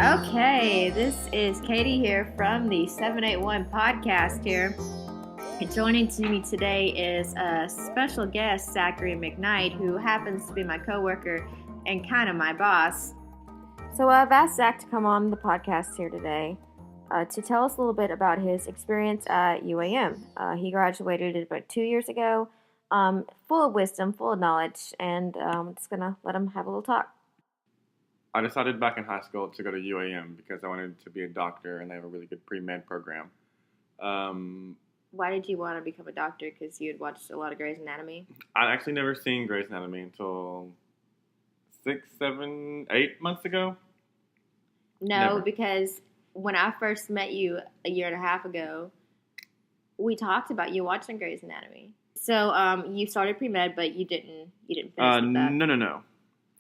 Okay, this is Katie here from the 781 podcast here. And joining me today is a special guest, Zachary McKnight, who happens to be my coworker and kind of my boss. So I've asked Zach to come on the podcast here today to tell us a little bit about his experience at UAM. He graduated about 2 years ago, full of wisdom, full of knowledge, and I'm just going to let him have a little talk. I decided back in high school to go to UAM because I wanted to be a doctor and they have a really good pre-med program. Why did you want to become a doctor? Because you had watched a lot of Grey's Anatomy? I'd actually never seen Grey's Anatomy until 6, 7, 8 months ago. No, Never. Because when I first met you a year and a half ago, we talked about you watching Grey's Anatomy. So you started pre-med, but you didn't finish with that.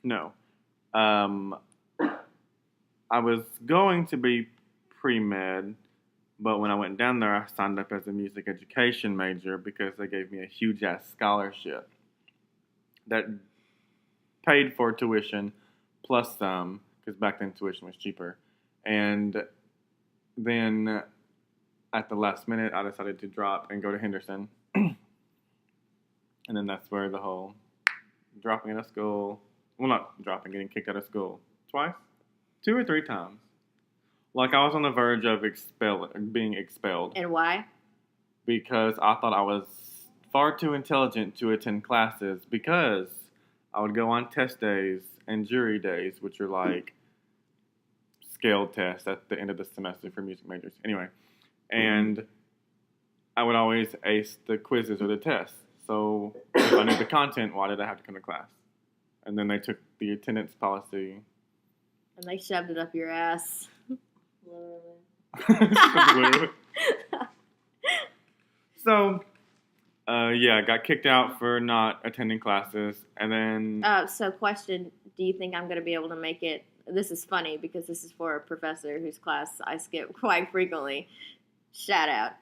No. I was going to be pre-med, but when I went down there, I signed up as a music education major because they gave me a huge-ass scholarship that paid for tuition plus some, because back then tuition was cheaper. And then at the last minute, I decided to drop and go to Henderson. And then that's where the whole dropping out of school, well, not dropping, getting kicked out of school twice, 2 or 3 times. Like I was on the verge of being expelled. And why? Because I thought I was far too intelligent to attend classes because I would go on test days and jury days, which are like scaled tests at the end of the semester for music majors. Anyway, and I would always ace the quizzes or the tests. So if I knew the content, why did I have to come to class? And then they took the attendance policy. And they shoved it up your ass. So, I got kicked out for not attending classes. And then... So question, do you think I'm going to be able to make it? This is funny because this is for a professor whose class I skip quite frequently. Shout out.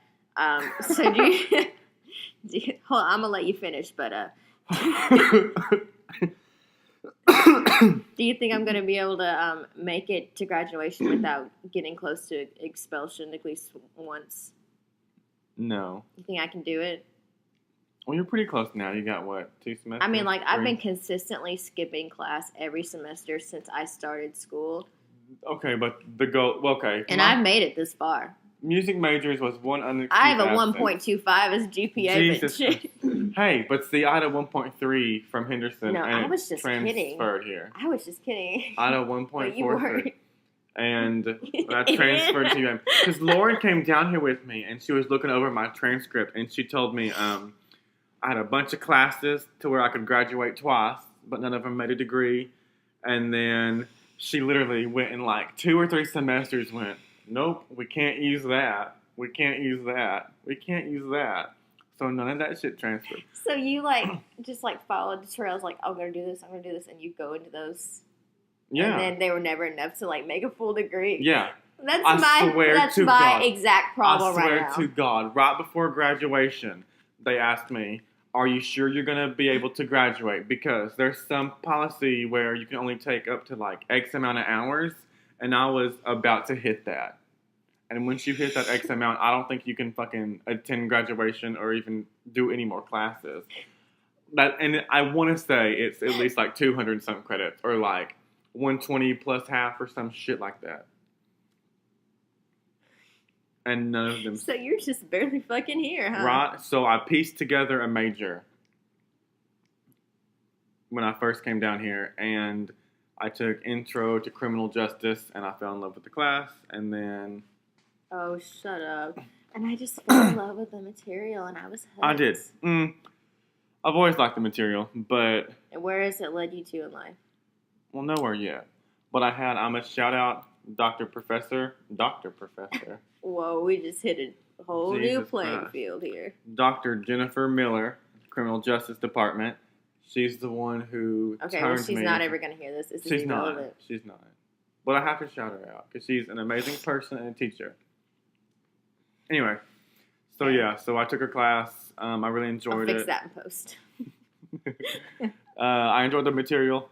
So do you... hold on, I'm going to let you finish, but... Do you think I'm going to be able to make it to graduation without getting close to expulsion at least once? No. You think I can do it? Well, you're pretty close now. You got, what, 2 semesters? I mean, like, I've been consistently skipping class every semester since I started school. Okay, but the goal... Well, okay. And I've made it this far. Music majors was one unexcused I have a 1.25 as GPA. Jesus. Hey, but see, I had a 1.3 from Henderson. No, and I was just transferred kidding. Here. I was just kidding. I had a 1.43. And when I transferred to UM. Because Lauren came down here with me, and she was looking over my transcript, and she told me I had a bunch of classes to where I could graduate twice, but none of them made a degree. And then she literally went in like 2 or 3 semesters went, nope, we can't use that. We can't use that. We can't use that. So none of that shit transferred. So you just followed the trails like, I'm going to do this, I'm going to do this, and you go into those. Yeah. And then they were never enough to make a full degree. Yeah. That's I my God, exact problem right now. I swear to God, right before graduation, they asked me, are you sure you're going to be able to graduate? Because there's some policy where you can only take up to X amount of hours. And I was about to hit that. And once you hit that X amount, I don't think you can fucking attend graduation or even do any more classes. And I want to say it's at least 200 something credits or 120 plus half or some shit like that. And none of them. So you're just barely fucking here, huh? Right. So I pieced together a major when I first came down here, and I took Intro to Criminal Justice, and I fell in love with the class, and then... Oh, shut up. And I just fell in love with the material, and I was hooked. I did. I've always liked the material, but... And where has it led you to in life? Well, nowhere yet. But I'm a shout-out Dr. Professor. Whoa, we just hit a whole new playing Christ. field here. Dr. Jennifer Miller, Criminal Justice Department. She's the one who she's not ever going to hear this. She's not. She's not. But I have to shout her out because she's an amazing person and a teacher. Anyway, so I took her class. I really enjoyed it. I'll fix that in post. I enjoyed the material,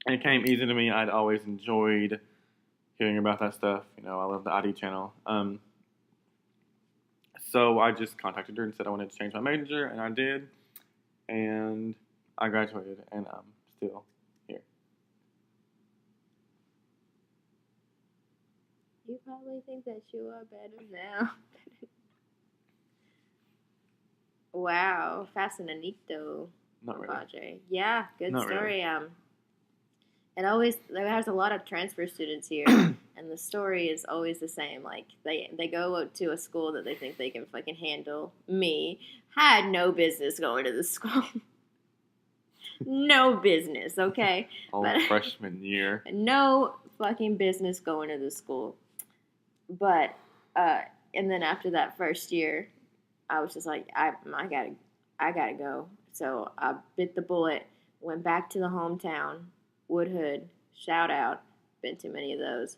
and it came easy to me. I'd always enjoyed hearing about that stuff. I love the ID channel. So I just contacted her and said I wanted to change my major, and I did. And I graduated, and I'm still here. You probably think that you are better now. Wow, fascinante. Not really. Padre. Yeah, good Not story. Really. There has a lot of transfer students here, and the story is always the same. Like they go to a school that they think they can fucking handle. Me, had no business going to the school. No business, okay? Freshman year. No fucking business going to the school. But and then after that first year, I was just like, I gotta go. So I bit the bullet, went back to the hometown, Woodhood, shout out, been to many of those.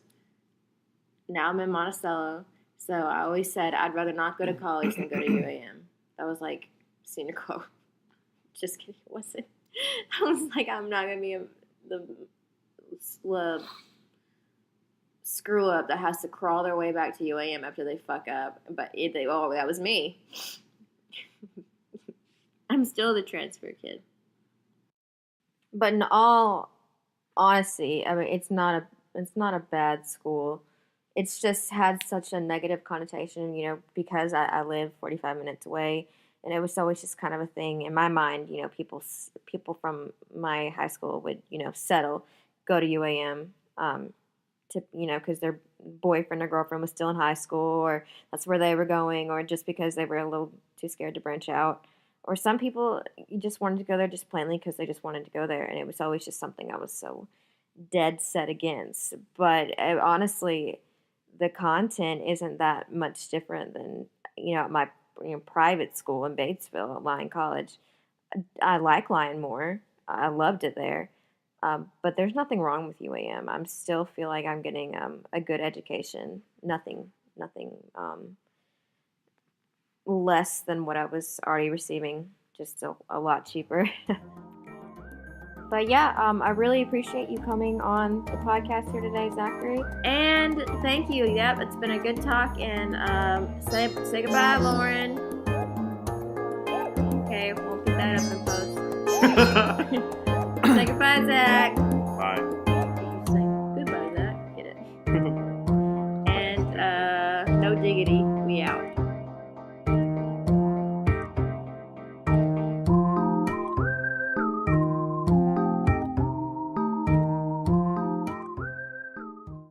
Now I'm in Monticello, so I always said I'd rather not go to college than go to UAM. That was like senior quote. Just kidding, it wasn't. I was like, I'm not gonna be the screw up that has to crawl their way back to UAM after they fuck up. But that was me. I'm still the transfer kid. But in all honesty, I mean, it's not a bad school. It's just had such a negative connotation, because I live 45 minutes away, and it was always just kind of a thing in my mind. People from my high school would settle, go to UAM, because their boyfriend or girlfriend was still in high school, or that's where they were going, or just because they were a little too scared to branch out. Or some people just wanted to go there just plainly because they just wanted to go there, and it was always just something I was so dead set against. But honestly, the content isn't that much different than at my private school in Batesville at Lyon College. I like Lyon more. I loved it there. But there's nothing wrong with UAM. I still feel like I'm getting a good education. Nothing less than what I was already receiving, just a lot cheaper. But yeah, I really appreciate you coming on the podcast here today, Zachary. And thank you. Yep, it's been a good talk. And say goodbye, Lauren. Okay, we'll put that up in post. Say goodbye, Zach.